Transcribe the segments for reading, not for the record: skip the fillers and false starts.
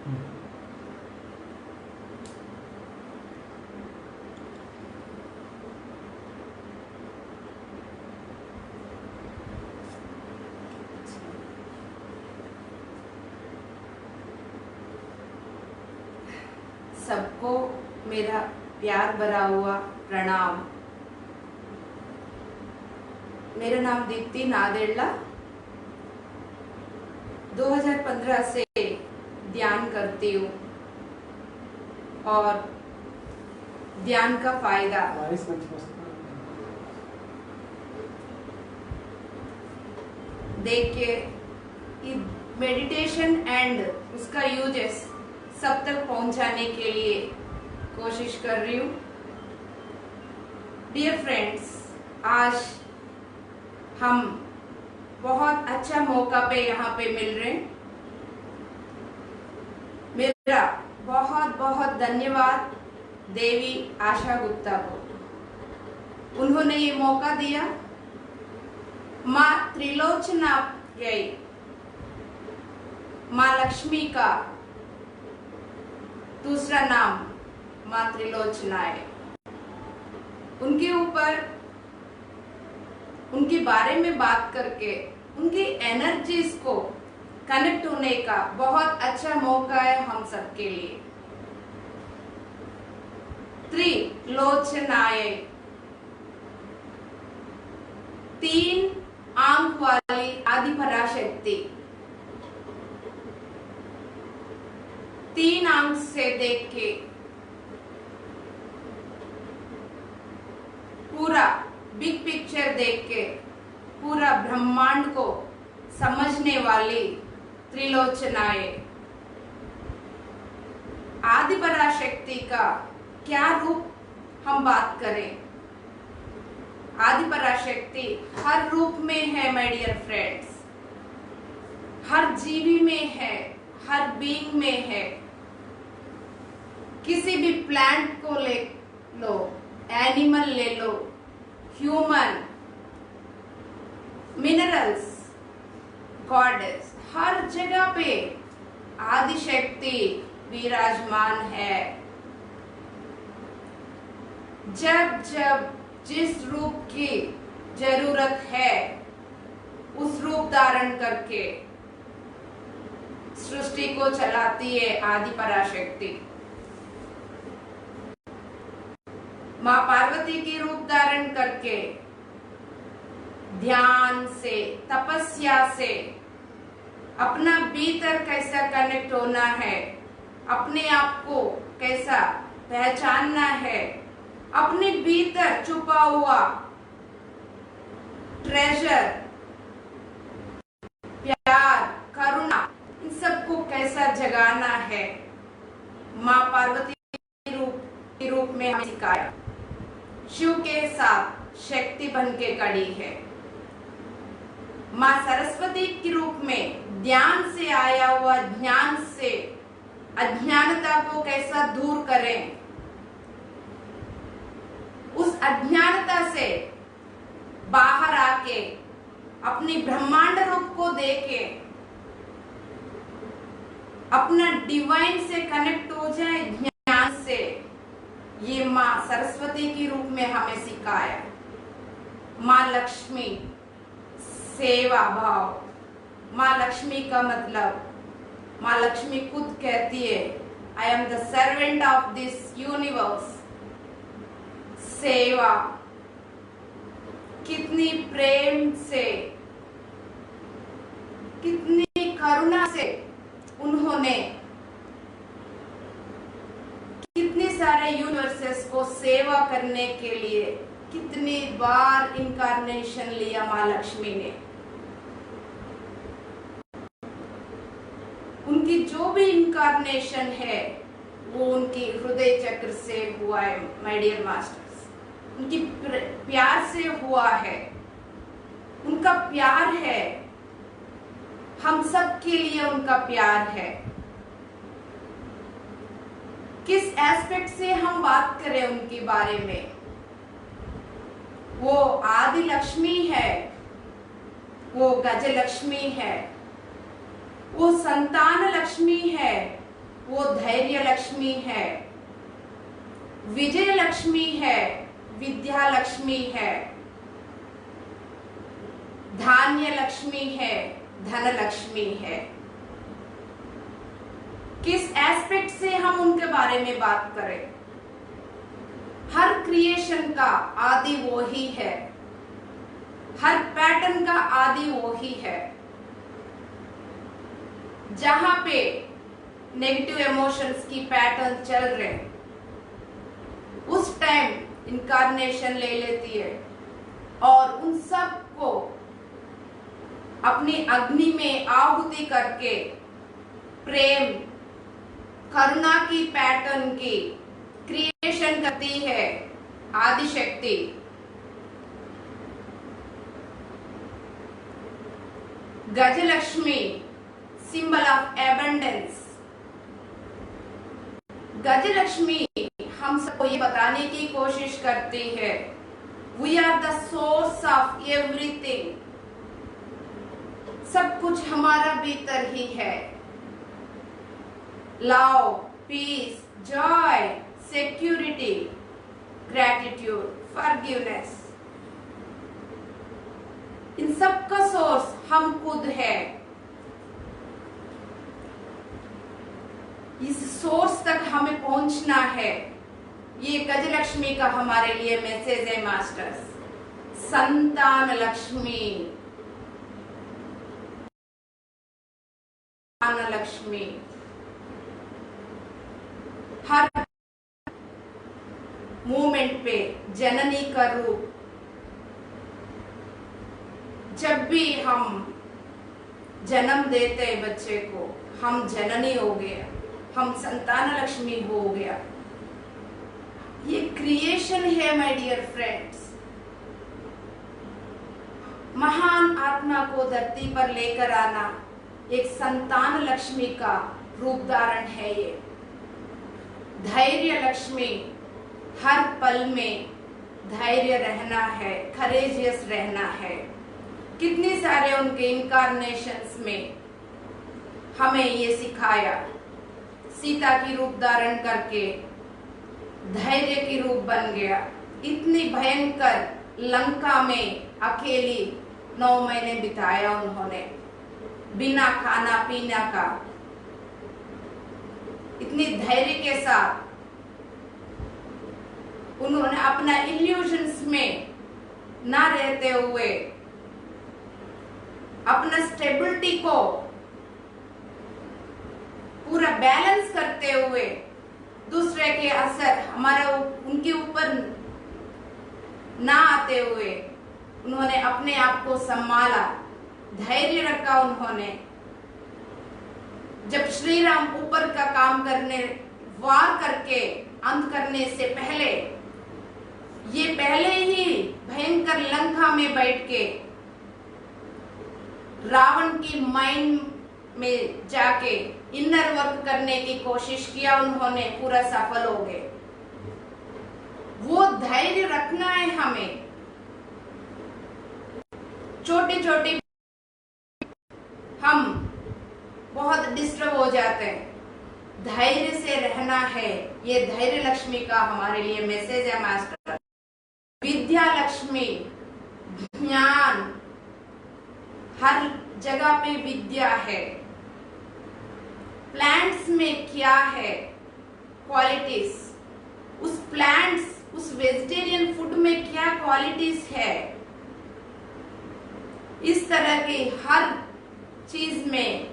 सबको मेरा प्यार भरा हुआ प्रणाम। मेरा नाम दीप्ति नादेड़ला। 2015 से ध्यान करती हूँ और ध्यान का फायदा देख के मेडिटेशन एंड उसका यूजेस सब तक पहुंचाने के लिए कोशिश कर रही हूँ। डियर फ्रेंड्स, आज हम बहुत अच्छा मौका पे यहाँ पे मिल रहे हैं। मेरा बहुत बहुत धन्यवाद देवी आशा गुप्ता को। उन्होंने ये मौका दिया। माँ त्रिलोचना गई, माँ लक्ष्मी का दूसरा नाम माँ त्रिलोचना है। उनके ऊपर उनके बारे में बात करके उनकी एनर्जीज को कनेक्ट होने का बहुत अच्छा मौका है हम सबके लिए। त्रिलोचनाए, 3 आंख वाली आदि पराशक्ति, 3 आंख से देख के पूरा बिग पिक्चर देख के पूरा ब्रह्मांड को समझने वाली त्रिलोचनाए। आदि पराशक्ति का क्या रूप हम बात करें? आदि पराशक्ति हर रूप में है माय डियर फ्रेंड्स, हर जीवी में है, हर बीइंग में है। किसी भी प्लांट को ले लो, एनिमल ले लो, ह्यूमन, मिनरल्स, गॉडेस, हर जगह पे आदि शक्ति विराजमान है। जब जब जिस रूप की जरूरत है उस रूप धारण करके सृष्टि को चलाती है आदि पराशक्ति। माँ पार्वती की रूप धारण करके ध्यान से, तपस्या से अपना भीतर कैसा कनेक्ट होना है, अपने आप को कैसा पहचानना है, अपने भीतर छुपा हुआ ट्रेजर, प्यार, करुणा, इन सबको कैसा जगाना है, माँ पार्वती के रूप में हमें सिखाया। शिव के साथ शक्ति बन के खड़ी है। माँ सरस्वती के रूप में ध्यान से आया हुआ ज्ञान से अज्ञानता को कैसा दूर करें, उस अज्ञानता से बाहर आके अपनी ब्रह्मांड रूप को देके अपना डिवाइन से कनेक्ट हो जाए ज्ञान से, ये माँ सरस्वती के रूप में हमें सिखाया। माँ लक्ष्मी, सेवा भाव। माँ लक्ष्मी का मतलब, माँ लक्ष्मी खुद कहती है, आई am the servant of this universe. सेवा, कितनी प्रेम से, कितनी करुणा से उन्होंने कितने सारे यूनिवर्सेस को सेवा करने के लिए कितनी बार इनकारनेशन लिया माँ लक्ष्मी ने। उनकी जो भी इनकारनेशन है वो उनकी हृदय चक्र से हुआ है माय डियर मास्टर्स, उनकी प्यार से हुआ है। उनका प्यार है, हम सब के लिए उनका प्यार है। किस एस्पेक्ट से हम बात करें उनके बारे में, वो आदि लक्ष्मी है, वो गज लक्ष्मी है, वो संतान लक्ष्मी है, लक्ष्मी है, विजय लक्ष्मी है, विद्या लक्ष्मी है, धान्य लक्ष्मी है, धन लक्ष्मी है। किस एस्पेक्ट से हम उनके बारे में बात करें? हर क्रिएशन का आदि वो ही है, हर पैटर्न का आदि वो ही है। जहां पे नेगेटिव इमोशंस की पैटर्न चल रहे हैं, उस टाइम इनकारनेशन ले लेती है और उन सब को अपनी अग्नि में आहुति करके प्रेम करुणा की पैटर्न की क्रिएशन करती है Adishakti. Gajalakshmi symbol of abundance. Gajalakshmi हम सबको ये बताने की कोशिश करती है, we are the source of everything. सब कुछ हमारा भीतर ही है। Love, peace, joy, security, gratitude, forgiveness, इन सब का सोर्स हम खुद है। इस सोर्स तक हमें पहुंचना है। ये गजलक्ष्मी का हमारे लिए मैसेज है मास्टर्स। संतान लक्ष्मी, लक्ष्मी हर मोमेंट पे जननी का रूप। जब भी हम जन्म देते हैं बच्चे को, हम जननी हो गया, हम संतान लक्ष्मी हो गया। ये क्रिएशन है माय डियर फ्रेंड्स। महान आत्मा को धरती पर लेकर आना एक संतान लक्ष्मी का रूप धारण है। ये धैर्य लक्ष्मी, हर पल में धैर्य रहना है, करेजियस रहना है। कितने सारे उनके इनकारनेशंस में हमें ये सिखाया। सीता की रूप धारण करके धैर्य की रूप बन गया। इतनी भयंकर लंका में अकेली 9 महीने बिताया उन्होंने, बिना खाना पीना का। इतनी धैर्य के साथ उन्होंने अपना इल्यूजन्स में ना रहते हुए, अपना स्टेबिलिटी को पूरा बैलेंस करते हुए, दूसरे के असर हमारा उनके ऊपर ना आते हुए उन्होंने अपने आप को संभाला, धैर्य रखा उन्होंने। जब श्री राम ऊपर का काम करने, वार करके अंत करने से पहले, ये पहले ही भयंकर लंका में बैठ के रावण की माइंड में जाके इनर वर्क करने की कोशिश किया उन्होंने, पूरा सफल हो गए। वो धैर्य रखना है हमें। छोटी छोटी हम बहुत डिस्टर्ब हो जाते हैं, धैर्य से रहना है। ये धैर्य लक्ष्मी का हमारे लिए मैसेज है मास्टर। विद्या लक्ष्मी, ज्ञान, हर जगह पे विद्या है। प्लांट्स में क्या है क्वालिटीज, उस प्लांट्स, उस वेजिटेरियन फूड में क्या क्वालिटीज है, इस तरह की हर चीज में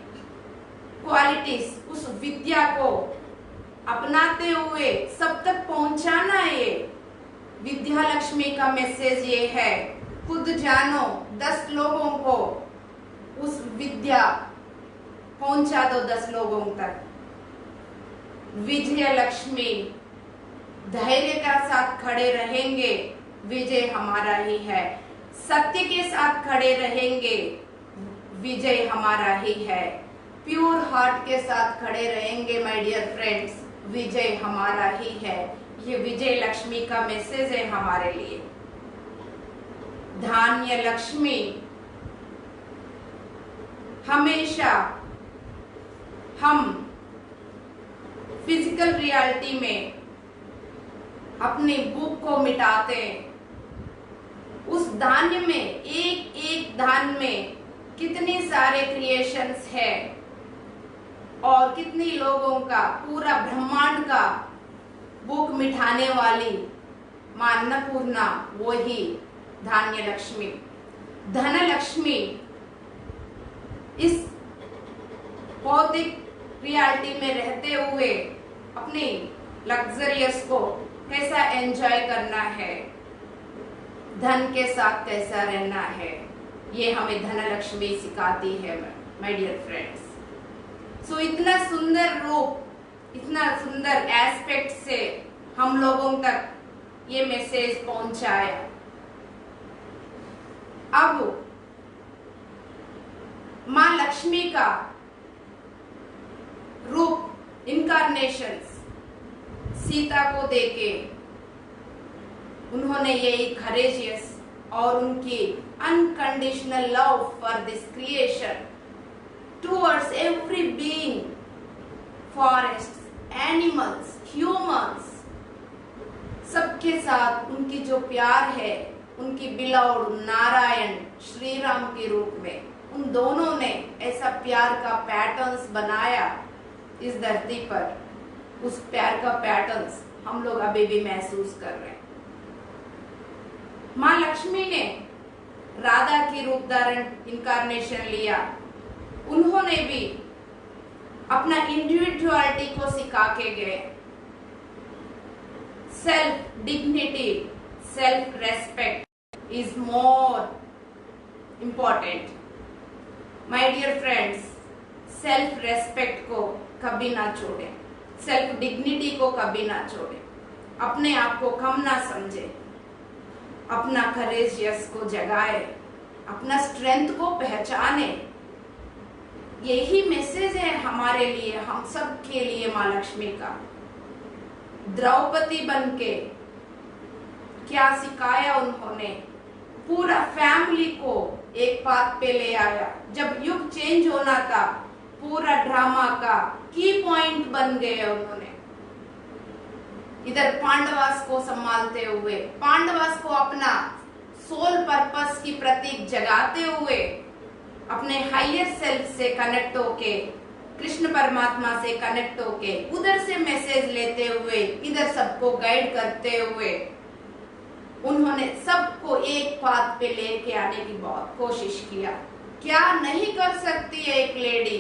क्वालिटीज, उस विद्या को अपनाते हुए सब तक पहुंचाना। ये विद्या लक्ष्मी का मैसेज ये है। खुद जानो, 10 लोगों को उस विद्या पहुंचा दो, 10 लोगों तक। विजय लक्ष्मी, धैर्य का साथ खड़े रहेंगे, विजय हमारा ही है। सत्य के साथ खड़े रहेंगे, विजय हमारा ही है। प्योर हार्ट के साथ खड़े रहेंगे माय डियर फ्रेंड्स, विजय हमारा ही है। ये विजय लक्ष्मी का मैसेज है हमारे लिए। धान्य लक्ष्मी, हमेशा हम फिजिकल रियलिटी में अपनी भूख को मिटाते हैं। उस धान्य में, एक एक धान्य में कितने सारे क्रिएशंस है और कितने लोगों का, पूरा ब्रह्मांड का भूख मिटाने वाली मां अन्नपूर्णा, वो ही धान्य लक्ष्मी, धन लक्ष्मी इस भौतिक रियलिटी में रहते हुए अपनी लग्जरियस को कैसा एंजॉय करना है, धन के साथ कैसा रहना है, ये हमें धन लक्ष्मी सिखाती है माय डियर फ्रेंड्स। सो इतना सुंदर रूप, इतना सुंदर एस्पेक्ट से हम लोगों तक ये मैसेज पहुंचाया। अब मां लक्ष्मी का रूप इनकारनेशंस सीता को देके उन्होंने यही करेजियस और उनकी unconditional love for this creation towards every being, forest, animals, humans, सबके साथ उनकी जो प्यार है, उनकी बिलव्ड नारायण श्री राम के रूप में, उन दोनों ने ऐसा प्यार का पैटर्न्स बनाया इस धरती पर। उस प्यार का पैटर्न्स हम लोग अभी भी महसूस कर रहे हैं। मां लक्ष्मी ने राधा की रूप धारण इनकारनेशन लिया। उन्होंने भी अपना इंडिविजुअलिटी को सिखा के गए। Self dignity, self respect is more important. My dear friends, self respect को कभी ना छोड़ें, सेल्फ डिग्निटी को कभी ना छोड़ें, अपने आप को कम ना समझे, अपना करेजियस को जगाए, अपना स्ट्रेंथ को पहचाने। यही मैसेज है हमारे लिए, हम सब के लिए मां लक्ष्मी का। द्रौपदी बनके क्या सिखाया उन्होंने, पूरा फैमिली को एक बात पे ले आया। जब युग चेंज होना था, पूरा ड्रामा का की पॉइंट बन गए उन्होंने। इधर पांडवास को संभालते हुए, पांडवास को अपना सोल पर्पस की प्रतीक जगाते हुए, अपने हायर सेल्फ से कनेक्ट होके, कृष्ण परमात्मा से कनेक्ट होके, उधर से मैसेज लेते हुए, इधर सबको गाइड करते हुए, उन्होंने सबको एक बात पे लेके आने की बहुत कोशिश किया। क्या नहीं कर सकती है एक लेडी,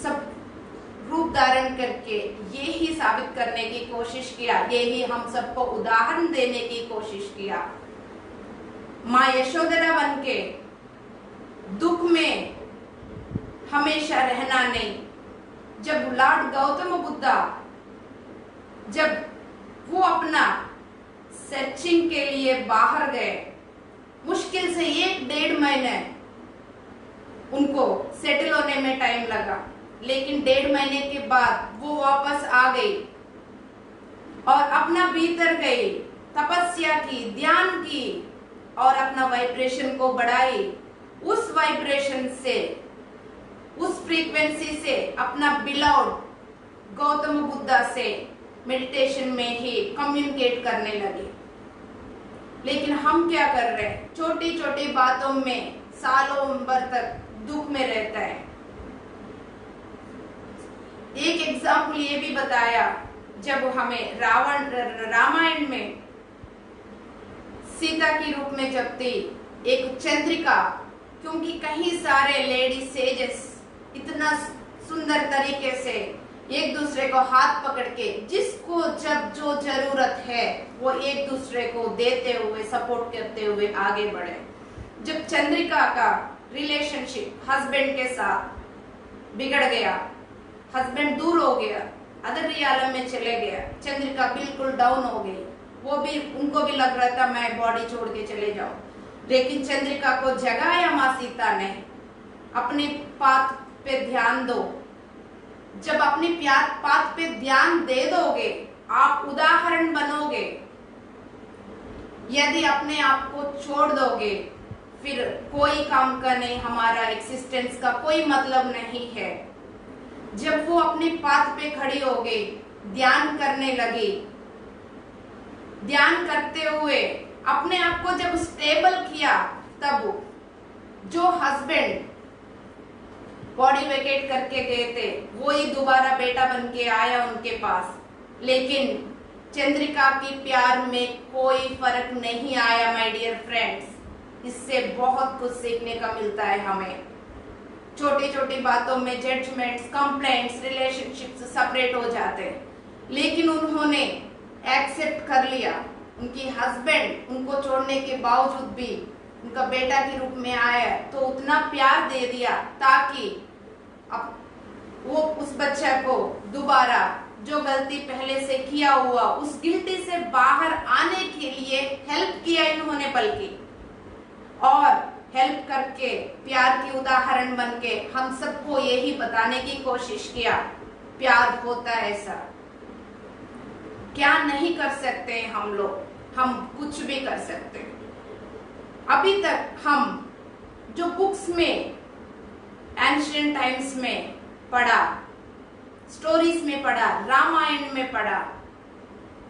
सब रूप धारण करके ये ही साबित करने की कोशिश किया, यही हम सबको उदाहरण देने की कोशिश किया। मां यशोधरा बनके दुख में हमेशा रहना नहीं। जब लॉर्ड गौतम बुद्धा, जब वो अपना सर्चिंग के लिए बाहर गए, मुश्किल से 1-1.5 महीने उनको सेटल होने में टाइम लगा, लेकिन 1.5 महीने के बाद वो वापस आ गई और अपना भीतर गई, तपस्या की, ध्यान की और अपना वाइब्रेशन को बढ़ाई। उस वाइब्रेशन से, उस फ्रीक्वेंसी से अपना बिलव्ड गौतम बुद्धा से मेडिटेशन में ही कम्युनिकेट करने लगे। लेकिन हम क्या कर रहे हैं, छोटी छोटी बातों में सालों भर तक दुख में रहता है। एक एग्जाम्पल ये भी बताया, जब हमें रामायण में सीता की रूप में जब थी एक चंद्रिका, क्योंकि कहीं सारे लेडी सेजेस इतना सुंदर तरीके से एक दूसरे को हाथ पकड़ के, जिसको जब जो जरूरत है वो एक दूसरे को देते हुए, सपोर्ट करते हुए आगे बढ़े। जब चंद्रिका का रिलेशनशिप हस्बैंड के साथ बिगड़ गया, हस्बैंड दूर हो गया, अदर आलम में चले गया, चंद्रिका बिल्कुल डाउन हो गई। वो भी, उनको भी लग रहा था मैं बॉडी छोड़ के चले जाऊं, लेकिन चंद्रिका को जगाया मां सीता ने, अपने पाथ पे ध्यान दो। जब अपनी पाथ पे ध्यान दे दोगे, आप उदाहरण बनोगे। यदि अपने आप को छोड़ दोगे, फिर कोई काम का नहीं, हमारा एक्सिस्टेंस का कोई मतलब नहीं है। जब वो अपनी पाथ पे खड़ी हो गई, ध्यान करने लगी, ध्यान करते हुए अपने आप को जब स्टेबल किया, तब जो हस्बैंड बॉडी वेकेट करके गए थे वो ही दोबारा बेटा बन के आया उनके पास। लेकिन चंद्रिका की प्यार में कोई फर्क नहीं आया माय डियर फ्रेंड्स। इससे बहुत कुछ सीखने का मिलता है हमें। छोटी छोटी बातों में जजमेंट्स, कंप्लेंट्स, रिलेशनशिप्स सेपरेट हो जाते हैं, लेकिन उन्होंने एक्सेप्ट कर लिया। उनकी हस्बैंड उनको छोड़ने के बावजूद भी उनका बेटा के रूप में आया, तो उतना प्यार दे दिया ताकि अब वो उस बच्चा को दोबारा जो गलती पहले से किया हुआ उस गिल्टी से बाहर आने के लिए हेल्प किया इन्होंने, बल्कि और हेल्प करके प्यार की उदाहरण बनके हम सबको यही बताने की कोशिश किया, प्यार होता है ऐसा। क्या नहीं कर सकते हम लोग, हम कुछ भी कर सकते हैं। अभी तक हम जो बुक्स में एंशिएंट टाइम्स में पढ़ा, स्टोरीज में पढ़ा, रामायण में पढ़ा,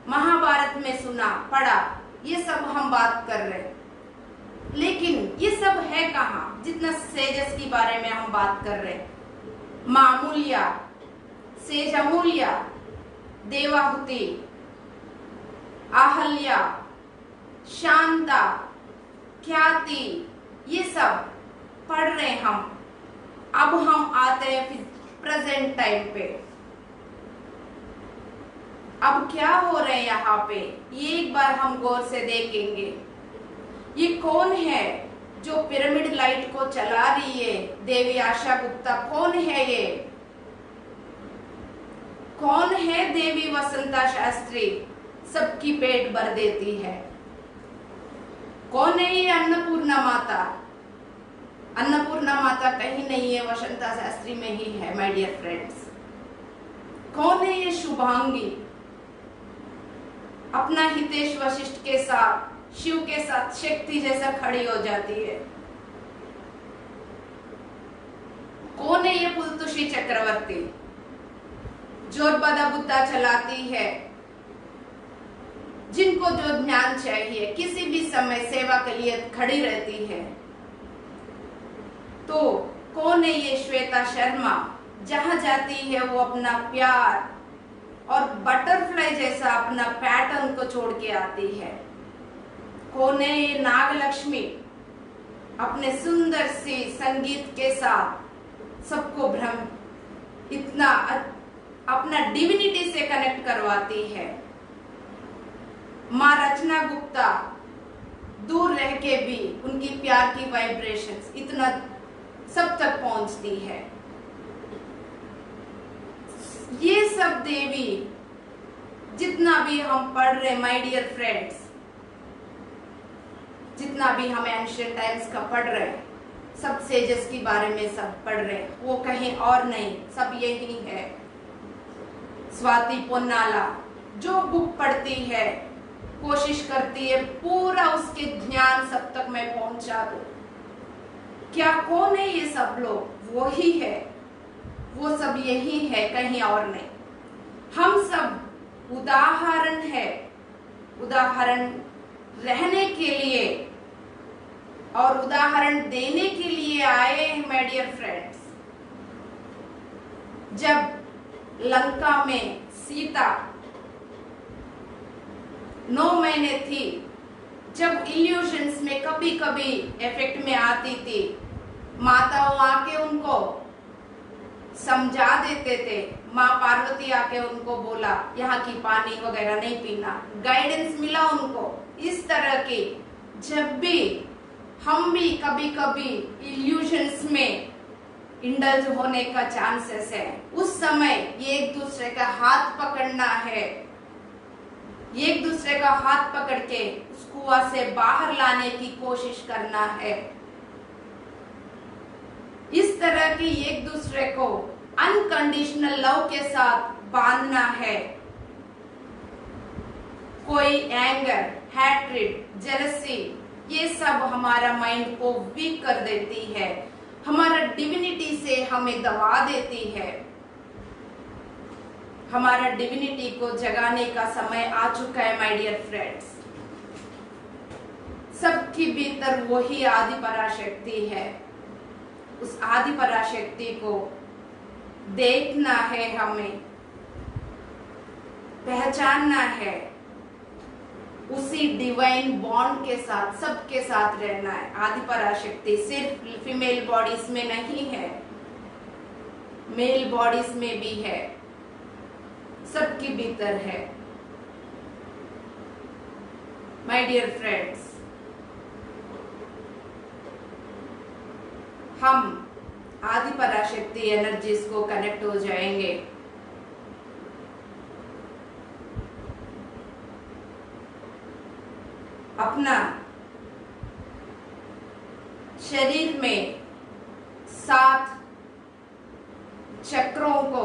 महाभारत में सुना पढ़ा, ये सब हम बात कर रहे हैं, लेकिन ये सब है कहाँ जितना सेजस के बारे में हम बात कर रहे हैं। माँ अमूल्या, सेज अमूल्या, देवाहुति, आहल्या, शांता, ख्याति, ये सब पढ़ रहे हैं हम। अब हम आते हैं प्रेजेंट टाइम पे। अब क्या हो रहे हैं यहाँ पे, ये एक बार हम गौर से देखेंगे। ये कौन है जो पिरामिड लाइट को चला रही है? देवी आशा गुप्ता। कौन है ये? कौन है देवी वसंता शास्त्री? सबकी पेट भर देती है। कौन है ये अन्नपूर्णा माता? अन्नपूर्णा माता कहीं नहीं है, वसंता शास्त्री में ही है माय डियर फ्रेंड्स। कौन है ये शुभांगी? अपना हितेश वशिष्ठ के साथ, शिव के साथ शक्ति जैसा खड़ी हो जाती है। कौन है ये पुलतुषी चक्रवर्ती जो बदा बुद्धा चलाती है? जिनको जो ज्ञान चाहिए, किसी भी समय सेवा के लिए खड़ी रहती है। तो कौन है ये श्वेता शर्मा? जहां जाती है वो अपना प्यार और बटरफ्लाई जैसा अपना पैटर्न को छोड़ के आती है। कौन है ये नागलक्ष्मी? अपने सुंदर सी संगीत के साथ सबको भ्रम इतना अपना डिविनिटी से कनेक्ट करवाती है। माँ रचना गुप्ता दूर रह के भी उनकी प्यार की वाइब्रेशंस इतना सब तक पहुंचती है। ये सब देवी जितना भी हम पढ़ रहे माय डियर फ्रेंड्स, जितना भी हम एंशिएंट टाइम्स का पढ़ रहे, सब सेजेस के बारे में सब पढ़ रहे, वो कहीं और नहीं, सब यही है। स्वाति पोन्नाला जो बुक पढ़ती है, कोशिश करती है पूरा उसके ज्ञान सब तक मैं पहुंचा दूं। क्या कौन है ये सब लोग? वो ही है, वो सब यही है, कहीं और नहीं। हम सब उदाहरण है, उदाहरण रहने के लिए और उदाहरण देने के लिए आए हैं माय डियर फ्रेंड्स। जब लंका में सीता 9 महीने थी, जब इल्यूशंस में कभी कभी इफेक्ट में आती थी, माताओं आके उनको समझा देते थे। माँ पार्वती आके उनको बोला यहाँ की पानी वगैरह नहीं पीना, गाइडेंस मिला उनको। इस तरह की जब भी हम भी कभी कभी इल्यूशंस में इंडल्ज होने का चांसेस है, उस समय ये एक दूसरे का हाथ पकड़ना है, एक दूसरे का हाथ पकड़ के उस कुआं से बाहर लाने की कोशिश करना है। इस तरह की एक दूसरे को अनकंडीशनल लव के साथ बांधना है। कोई एंगर, हैट्रिड, जेलसी, ये सब हमारा माइंड को वीक कर देती है, हमारा डिविनिटी से हमें दबा देती है। हमारा डिविनिटी को जगाने का समय आ चुका है माय डियर फ्रेंड्स। सबके भीतर वही आदि पराशक्ति है। उस आदि पराशक्ति को देखना है, हमें पहचानना है, उसी डिवाइन बॉन्ड के साथ सबके साथ रहना है। आदि पराशक्ति सिर्फ फीमेल बॉडीज में नहीं है, मेल बॉडीज में भी है, सबके भीतर है माय डियर फ्रेंड्स। हम आदि पराशक्ति एनर्जीज को कनेक्ट हो जाएंगे। अपना शरीर में 7 चक्रों को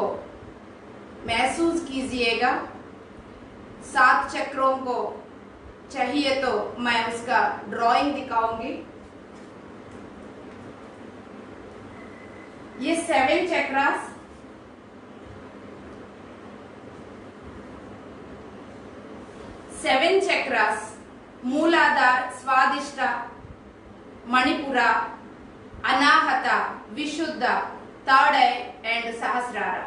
महसूस कीजिएगा। 7 चक्रों को चाहिए तो मैं उसका ड्राइंग दिखाऊंगी। ये 7 चक्रास मूलाधार, स्वादिष्टा, मणिपुरा, अनाहता, विशुद्ध, थर्ड आई एंड सहस्रारा।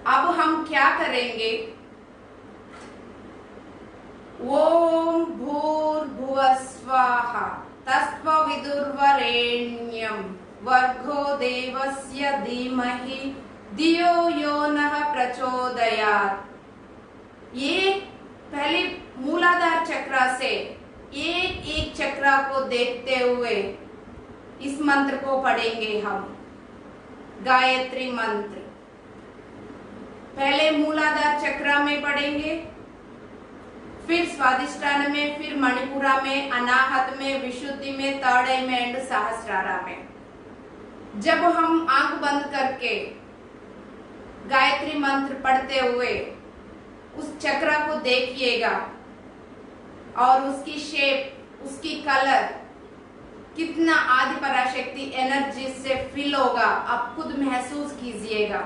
अब हम क्या करेंगे? ओम भूर्भुवः स्वाहा तत्सवितुर्वरेण्यं भर्गो देवस्य धीमहि धियो यो नः प्रचोदयात्। ये पहले मूलाधार चक्र से एक एक चक्र को देखते हुए इस मंत्र को पढ़ेंगे हम, गायत्री मंत्र। पहले मूलाधार चक्र में पढ़ेंगे, फिर स्वादिष्टान में, फिर मणिपुरा में, अनाहत में, विशुद्धि में, थर्ड आई में एंड सहस्रारा में। जब हम आंख बंद करके गायत्री मंत्र पढ़ते हुए उस चक्र को देखिएगा और उसकी शेप, उसकी कलर कितना आदि पराशक्ति एनर्जी से फिल होगा, आप खुद महसूस कीजिएगा।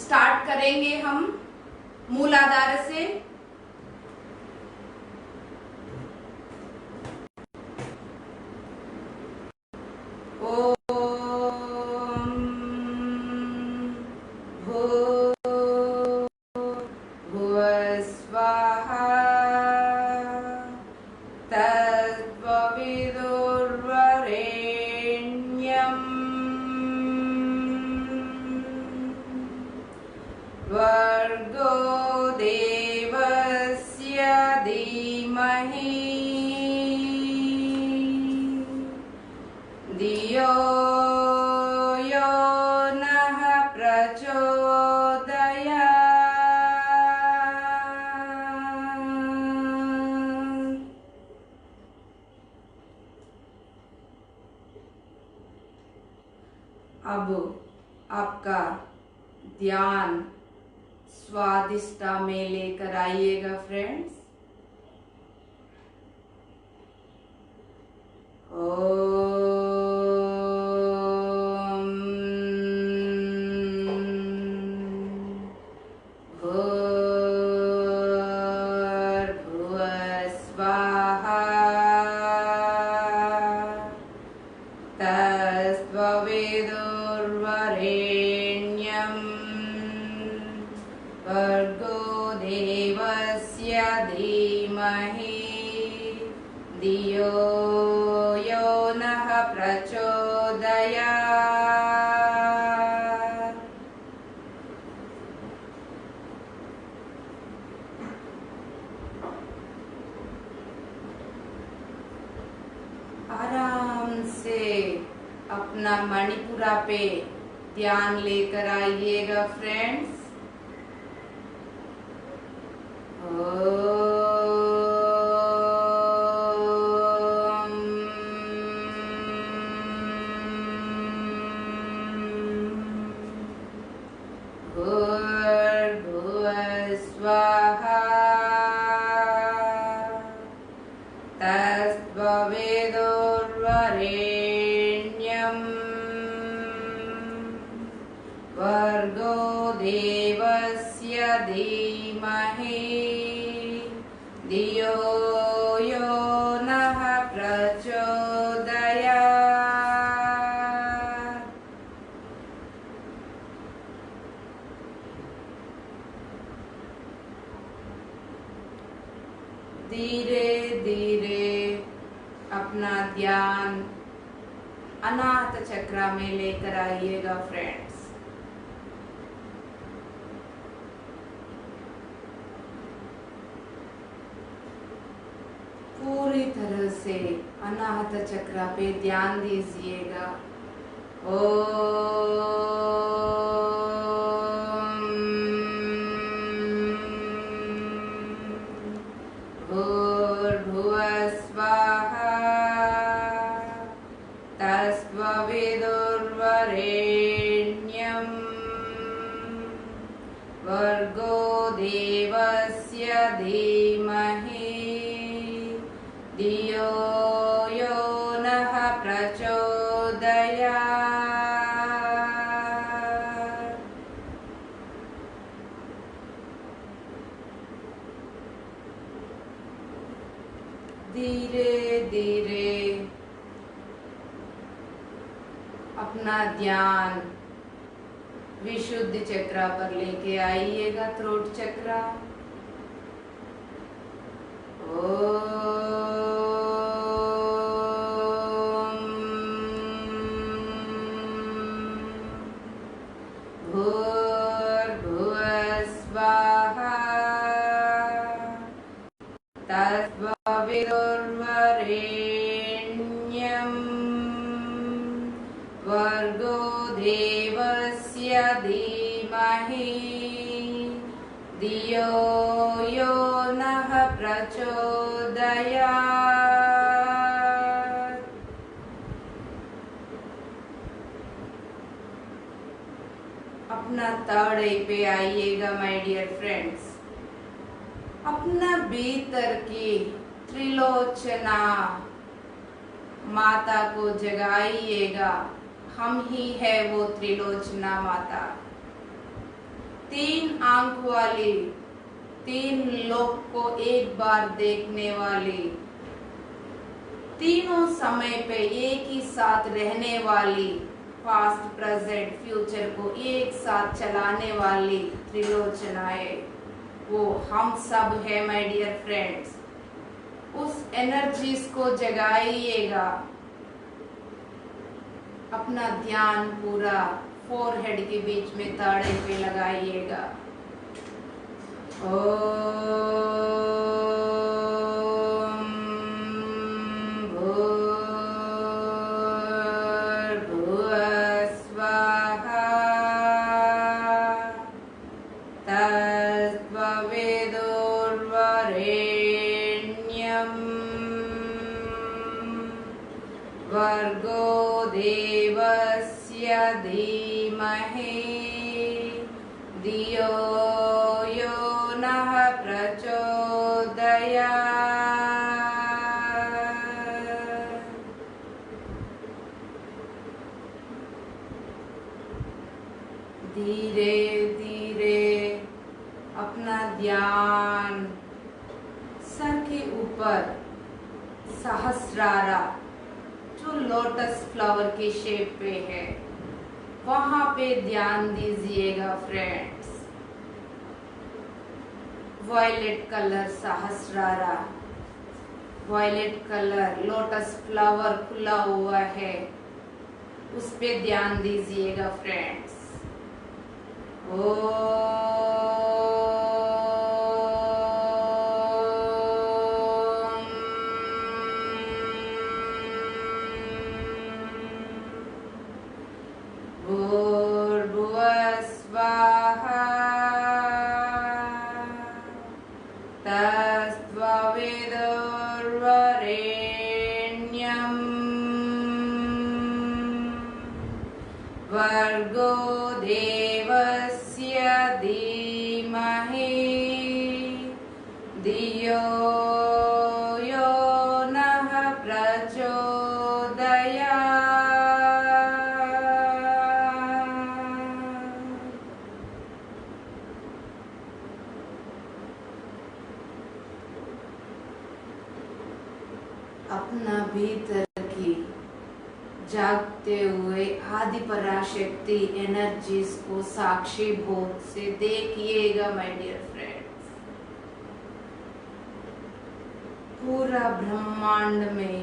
स्टार्ट करेंगे हम मूलाधार से। भर्गो देवस्य धीमहि धियो यो नः प्रचोदयात्। अब आपका ध्यान स्वादिष्टा में लेकर आइएगा फ्रेंड्स। ओम भूर्भुवः स्वाहा तत्सवितुर्वरेण्यं भर्गो देवस्य धीमहि धियो यो नः प्रचोदयात्। आराम से अपना मणिपुरा पे ध्यान लेकर आइएगा फ्रेंड्स। भूर्भुवः स्वाहा धियो यो नः प्रचोदयात्। धीरे धीरे अपना ध्यान अनाहत चक्र में लेकर आइएगा फ्रेंड्स। पूरी तरह से अनाहत चक्र पे ध्यान दीजिएगा। भूर्भुवः स्वाहा तत्सवितुर्वरेण्यं भर्गो देवस्य धीमहि धियो यो नः प्रचोदयात्। धीरे धीरे अपना ध्यान विशुद्ध चक्र पर लेके आइएगा, थ्रोट चक्र। भूर्भुवः स्वाहा तत्सवितुर्वरेण्यं भर्गो देवस्य धीमहि धियो यो नः प्रचोदयात्। अपना थर्ड आई पे आइएगा माय डियर फ्रेंड्स। अपना भीतर की त्रिलोचना माता को जगाइएगा। हम ही है वो त्रिलोचना माता। 3 आंख वाली, 3 लोक को एक बार देखने वाली, तीनों समय पे एक ही साथ रहने वाली, पास्ट प्रेजेंट फ्यूचर को एक साथ चलाने वाली त्रिलोचनाएं वो हम सब है माय डियर फ्रेंड्स। उस एनर्जीज को जगाइएगा। अपना ध्यान पूरा फोरहेड के बीच में थर्ड आई पे लगाइएगा। ओम भूर्भुवः स्वाहा तत्सवितुर्वरेण्यं भर्गो देवस्य धीमहि धियो यो नः प्रचोदयात्। धीरे धीरे अपना ध्यान सर के ऊपर सहस्रारा जो लोटस फ्लावर के शेप पे है वहां पे ध्यान दीजिएगा friends. Violet colour Sahasrara, violet colour lotus flower खुला हुआ है, उस पे ध्यान दीजिएगा फ्रेंड्स। भूर्भुवः स्वाहा तत्सवितुर्वरेण्यं भर्गो देवस्य धीमहि धियो यो नः प्रचोदयात्। अपना भीतर की जागते हुए आदि पराशक्ति एनर्जीज को साक्षी बोध से देखिएगा माय डियर फ्रेंड्स। पूरा ब्रह्मांड में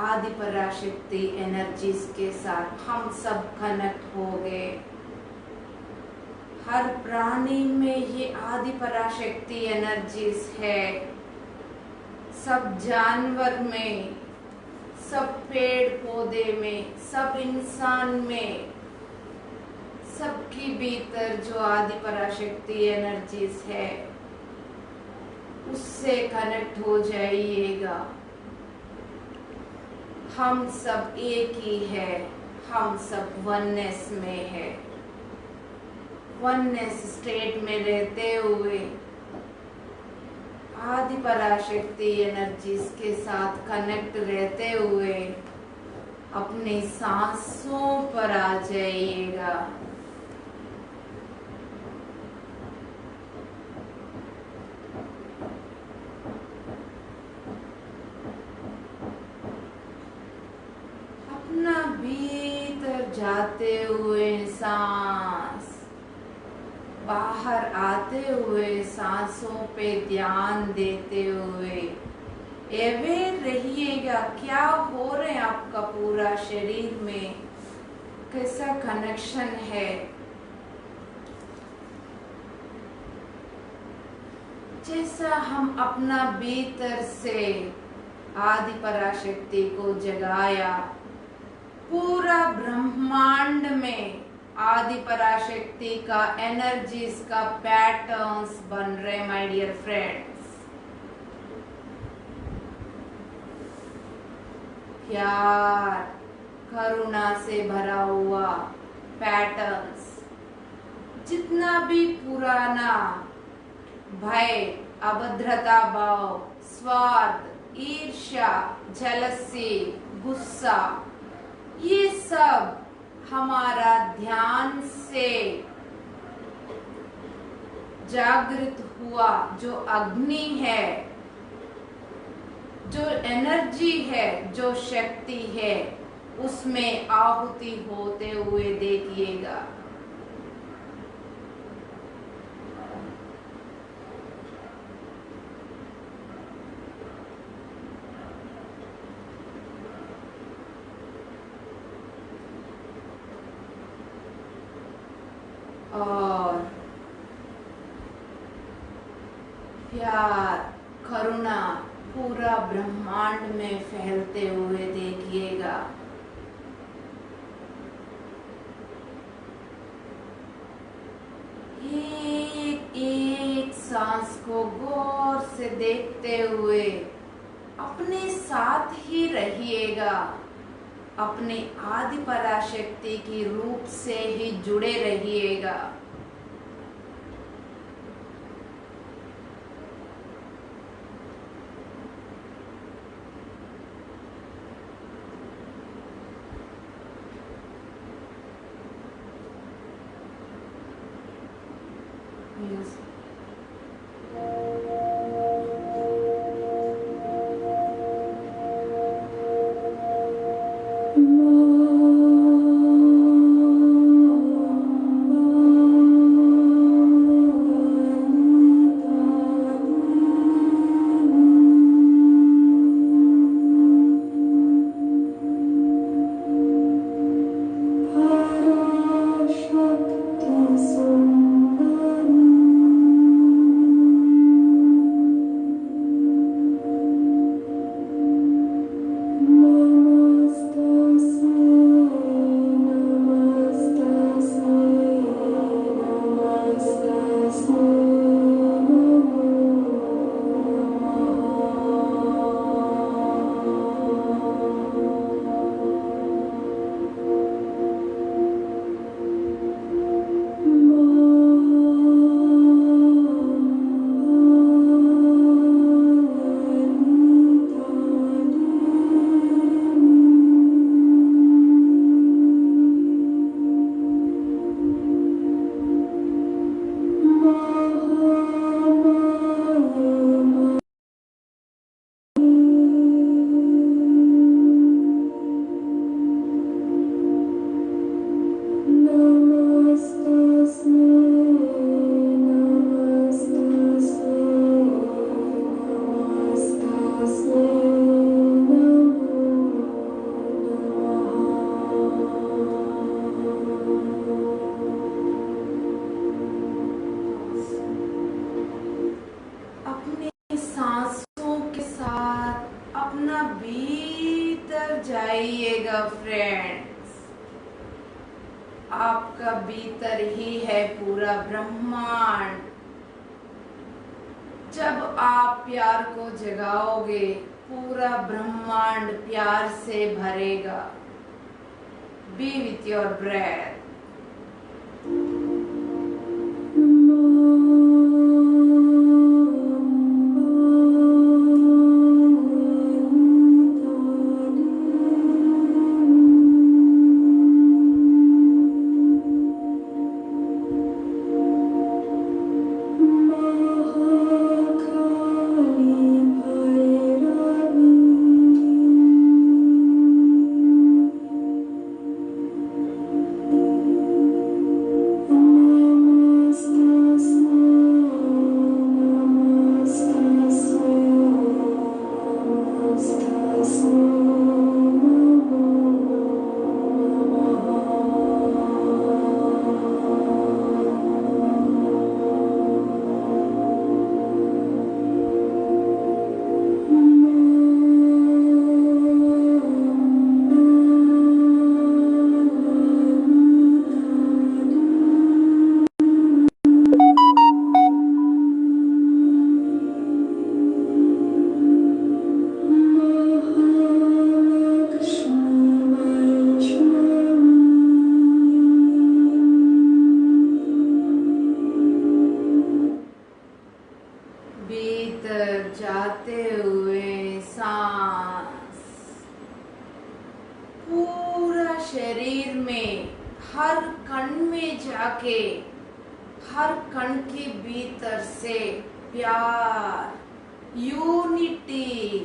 आदि पराशक्ति एनर्जीज के साथ हम सब कनेक्ट हो गए। हर प्राणी में ये आदि पराशक्ति एनर्जीज है, सब जानवर में, सब पेड़ पौधे में, सब इंसान में, सबकी भीतर जो आदि पराशक्ति एनर्जीज है उससे कनेक्ट हो जाइएगा। हम सब एक ही है, हम सब वननेस में है। वननेस स्टेट में रहते हुए आदि पराशक्ति एनर्जीज के साथ कनेक्ट रहते हुए अपनी सांसों पर आ जाइएगा। अपना भीतर जाते हुए सांस, बाहर आते हुए सांसों पे ध्यान देते हुए अवेयर रहिएगा। क्या हो रहे हैं आपका पूरा शरीर में, कैसा कनेक्शन है। जैसा हम अपना भीतर से आदि पराशक्ति को जगाया, पूरा ब्रह्मांड में आदि पराशक्ति का एनर्जीज का पैटर्न्स बन रहे माय डियर फ्रेंड्स। प्यार करुणा से भरा हुआ पैटर्न्स, जितना भी पुराना भय, अभद्रता भाव, स्वार्थ, ईर्ष्या, जेलसी, गुस्सा, ये सब हमारा ध्यान से जागृत हुआ जो अग्नि है, जो एनर्जी है, जो शक्ति है, उसमें आहुति होते हुए देखिएगा। और प्यार, करुणा पूरा ब्रह्मांड में फैलते हुए देखिएगा। एक एक सांस को गौर से देखते हुए अपने साथ ही रहिएगा। अपने आदि पराशक्ति की रूप से ही जुड़े रहिएगा। Yes. अपना भीतर जाइएगा फ्रेंड्स। आपका भीतर ही है पूरा ब्रह्मांड। जब आप प्यार को जगाओगे, पूरा ब्रह्मांड प्यार से भरेगा। Be with your breath. भीतर जाते हुए सांस पूरा शरीर में, हर कण में जाके, हर कण के भीतर से प्यार, यूनिटी,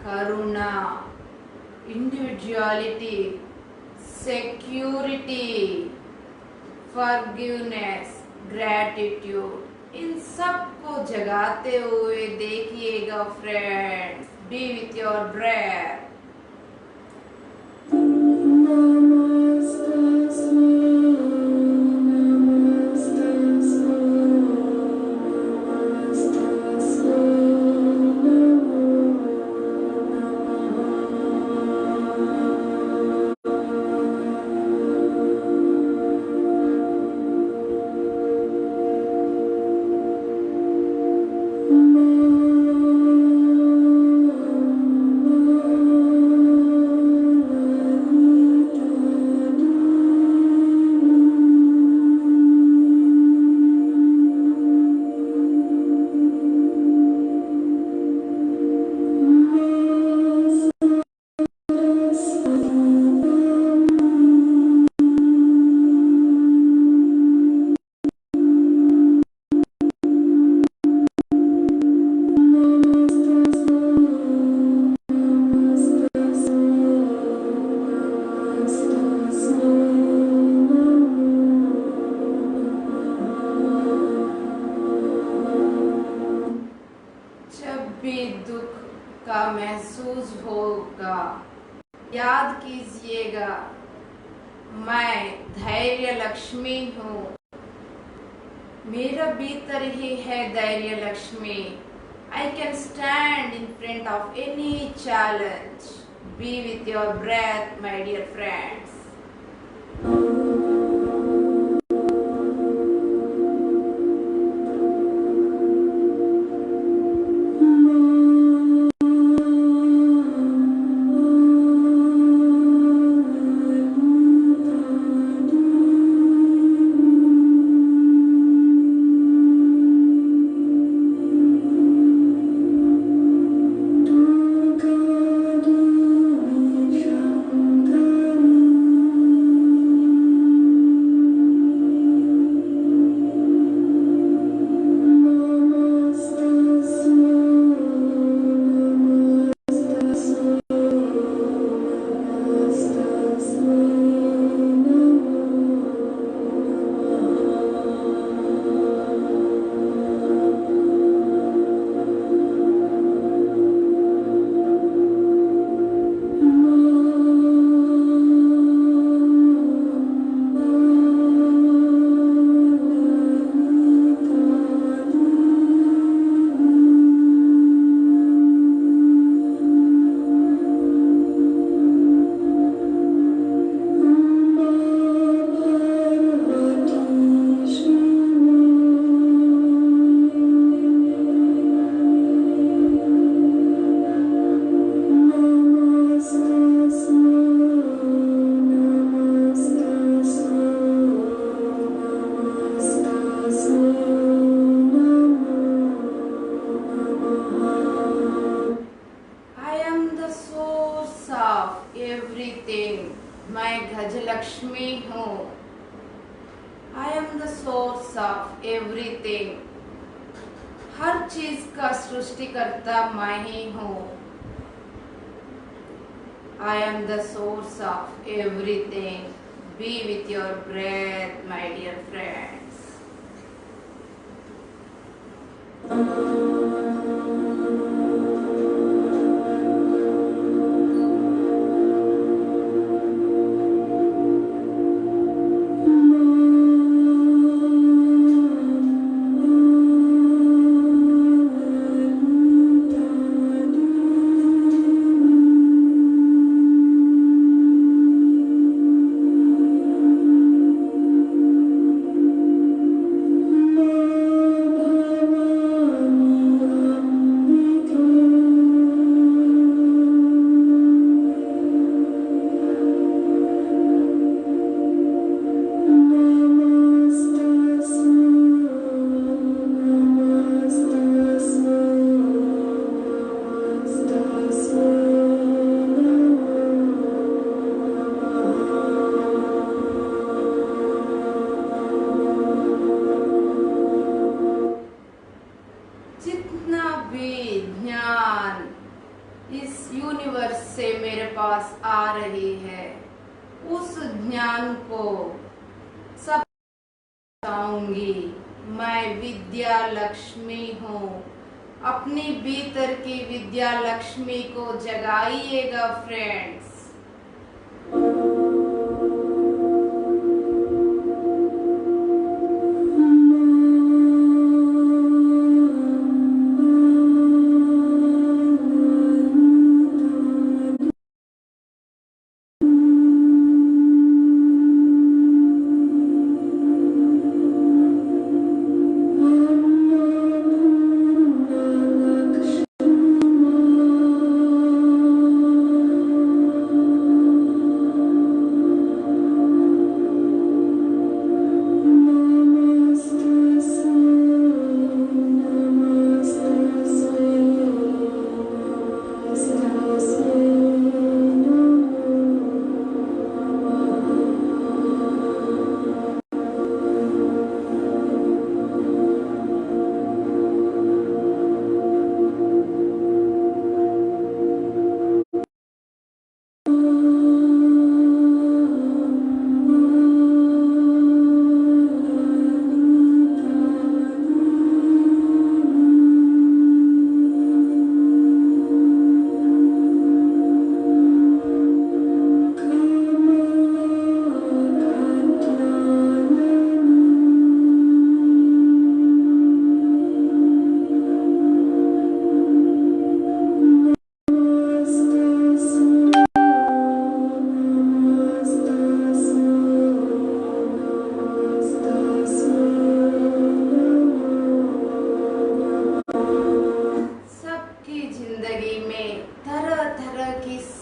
करुणा, इंडिविजुअलिटी, सिक्योरिटी, फॉरगिवनेस, ग्रैटिट्यूड, इन सब को जगाते हुए देखिएगा friends. Be with your breath. भी दुख का महसूस होगा, याद कीजिएगा मैं धैर्य लक्ष्मी हूँ। मेरा भीतर ही है धैर्य Lakshmi. I can stand in front of any challenge. Be with your breath, my dear friends. मैं गजलक्ष्मी हूँ। I am the source of everything. हर चीज का सृष्टिकर्ता मैं ही हूँ। I am the source of everything. Be with your breath my dear friends. जितना भी ज्ञान इस यूनिवर्स से मेरे पास आ रही है, उस ज्ञान को सब बताऊंगी। मैं विद्या लक्ष्मी हूँ। अपनी भीतर की विद्या लक्ष्मी को जगाइएगा फ्रेंड्स।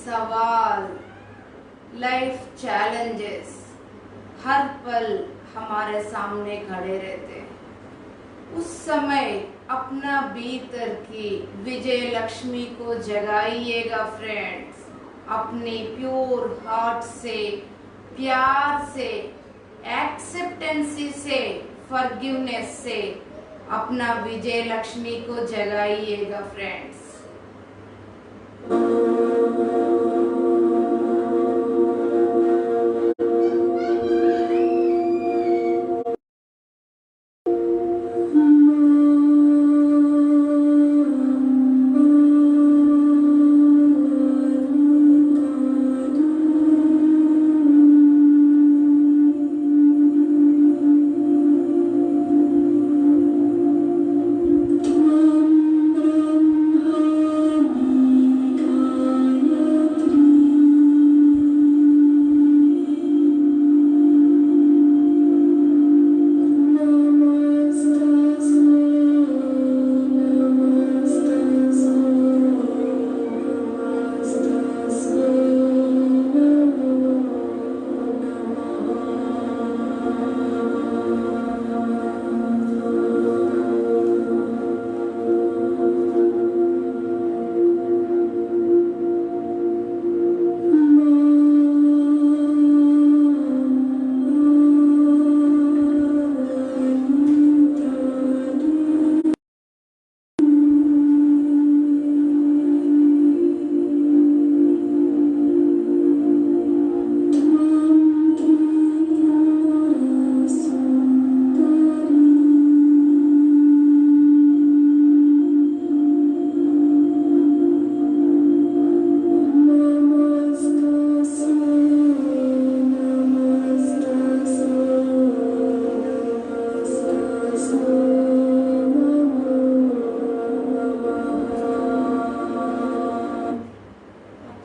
सवाल, लाइफ चैलेंजेस हर पल हमारे सामने खड़े रहते हैं। उस समय अपना भीतर की विजय लक्ष्मी को जगाइएगा फ्रेंड्स। अपनी प्योर हार्ट से, प्यार से, एक्सेप्टेंसी से, फॉरगिवनेस से अपना विजय लक्ष्मी को जगाइएगा फ्रेंड्स।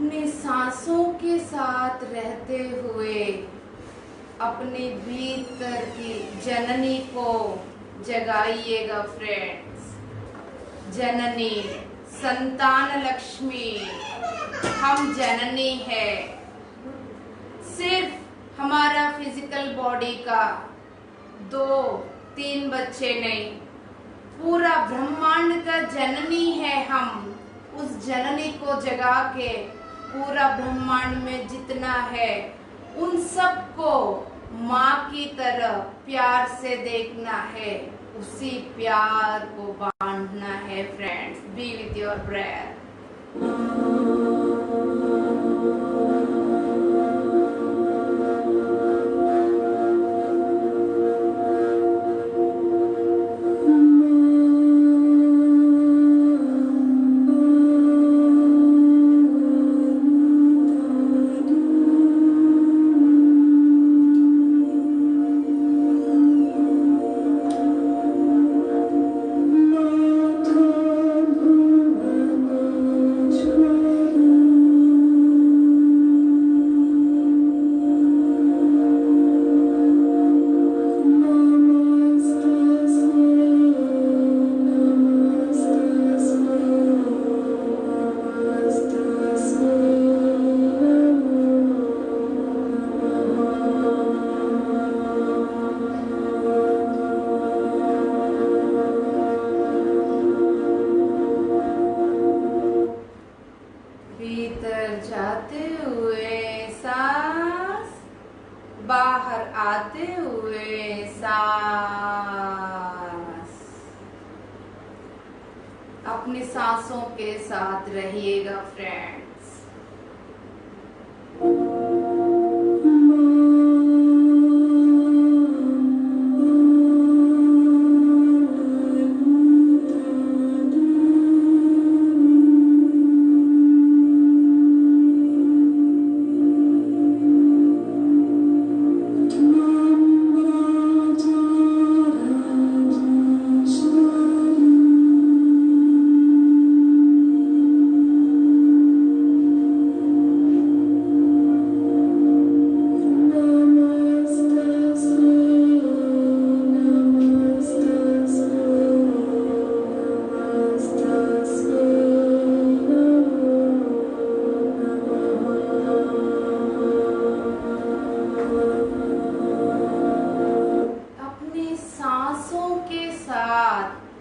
अपनी सांसों के साथ रहते हुए अपने भीतर की जननी को जगाइएगा फ्रेंड्स। जननी संतान लक्ष्मी, हम जननी है। सिर्फ हमारा फिजिकल बॉडी का 2-3 बच्चे नहीं, पूरा ब्रह्मांड का जननी है हम। उस जननी को जगा के पूरा ब्रह्मांड में जितना है उन सबको माँ की तरह प्यार से देखना है, उसी प्यार को बांटना है friends. Be with your breath. भीतर जाते हुए सांस, बाहर आते हुए सांस। अपनी सांसों के साथ रहिएगा फ्रेंड्स।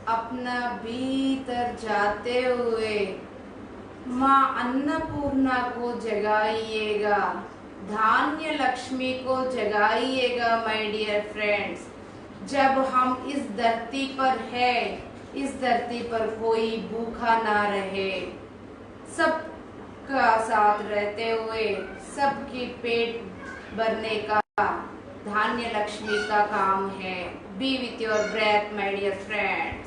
अपना भीतर जाते हुए माँ अन्नपूर्णा को जगाइएगा, धान्य लक्ष्मी को जगाइएगा माय डियर फ्रेंड्स। जब हम इस धरती पर है, इस धरती पर कोई भूखा ना रहे, सबका साथ रहते हुए सबकी पेट भरने का धान्य लक्ष्मी का काम है। Be with your breath my dear friends.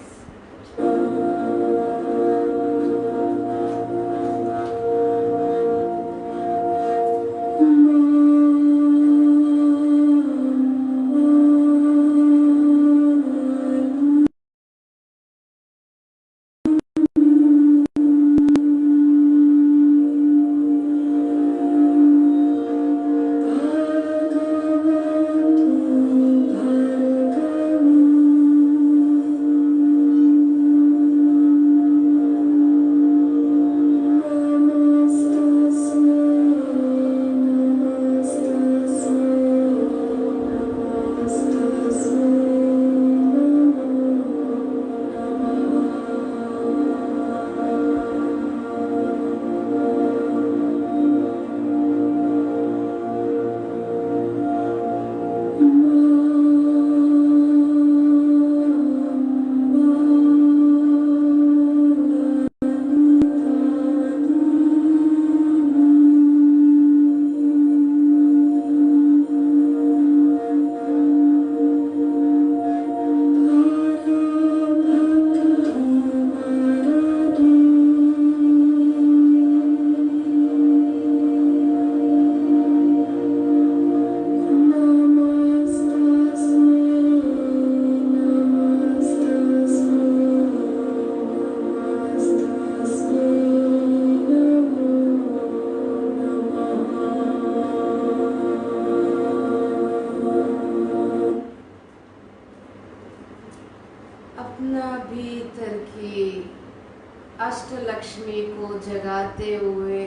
जाते हुए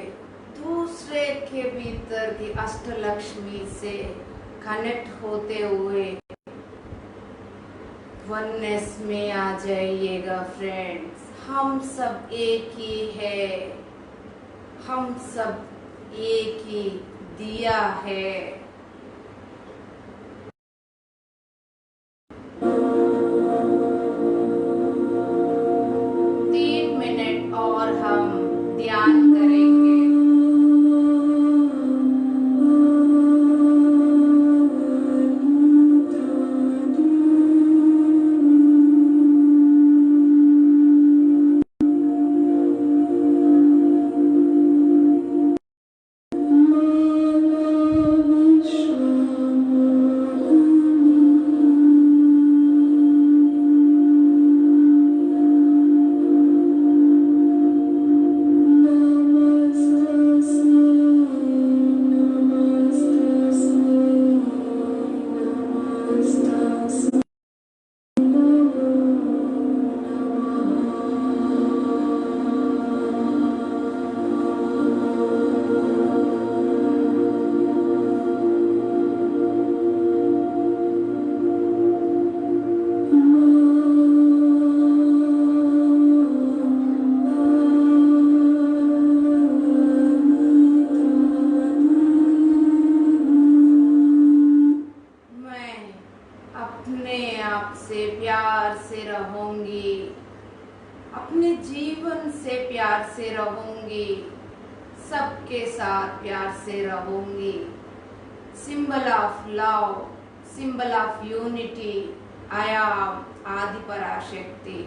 दूसरे के भीतर की अष्टलक्ष्मी से कनेक्ट होते हुए वननेस में आ जाइएगा फ्रेंड्स। हम सब एक ही है, हम सब एक ही दिया है। 3 मिनट और हम ध्यान करेंगे। अपने आप से प्यार से रहूंगी, अपने जीवन से प्यार से रहूंगी, सबके साथ प्यार से रहूंगी। Symbol of love, symbol of unity, I am आदि पराशक्ति।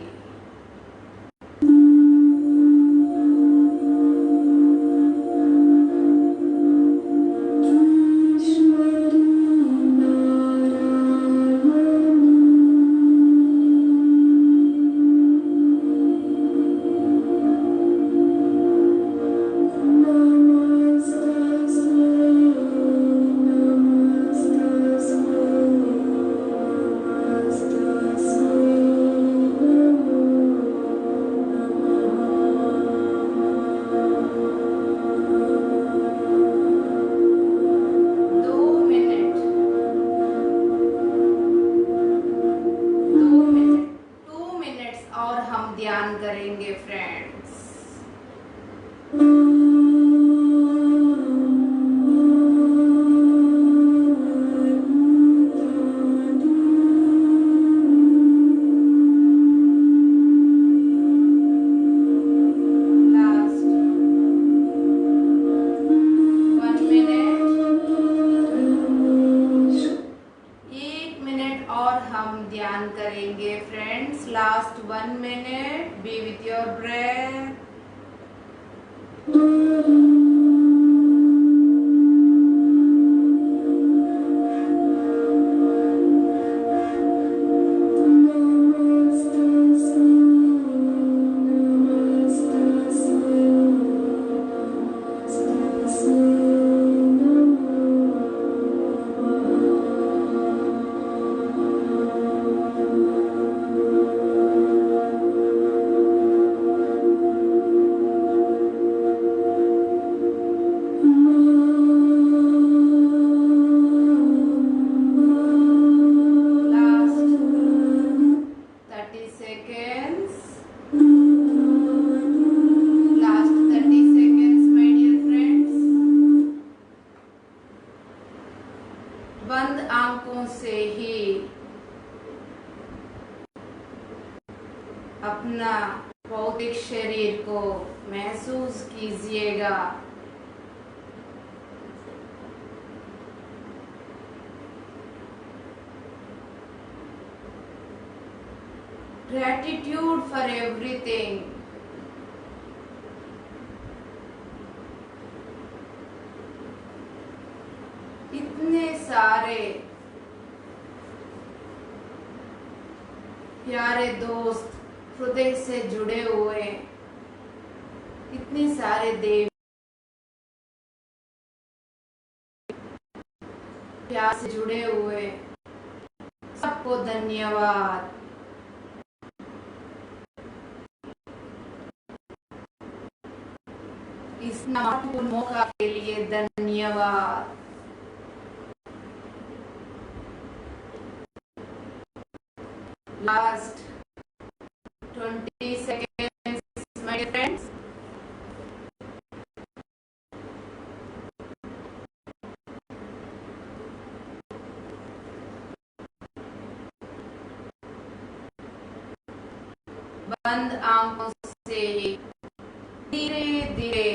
ध्यान करेंगे फ्रेंड्स। लास्ट 1 मिनट, 1 मिनट और हम ध्यान करेंगे friends. Last 1 minute, be with your breath. बंद आंखों से ही अपना भौतिक शरीर को महसूस कीजिएगा। Gratitude for everything. इतने सारे प्यारे दोस्त हृदय से जुड़े हुए, इतने सारे देव प्यार से जुड़े हुए, सबको धन्यवाद। इस महत्वपूर्ण मौका के लिए धन्यवाद। Last 20 seconds, my dear friends. बंद आंखों से धीरे धीरे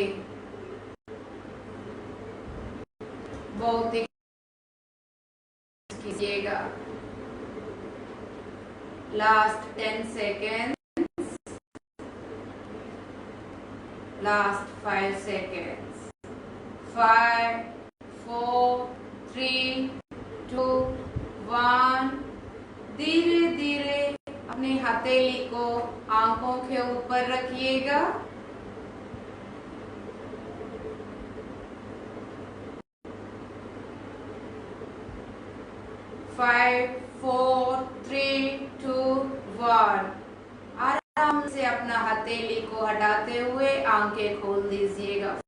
भौतिक कीजिएगा। Last 10 seconds, last 5 seconds, 5, 4, 3, 2, 1। धीरे धीरे अपनी हथेली को आंखों के ऊपर रखिएगा। 5, 4, 3, 2, 1। आराम से अपना हथेली को हटाते हुए आंखें खोल दीजिएगा।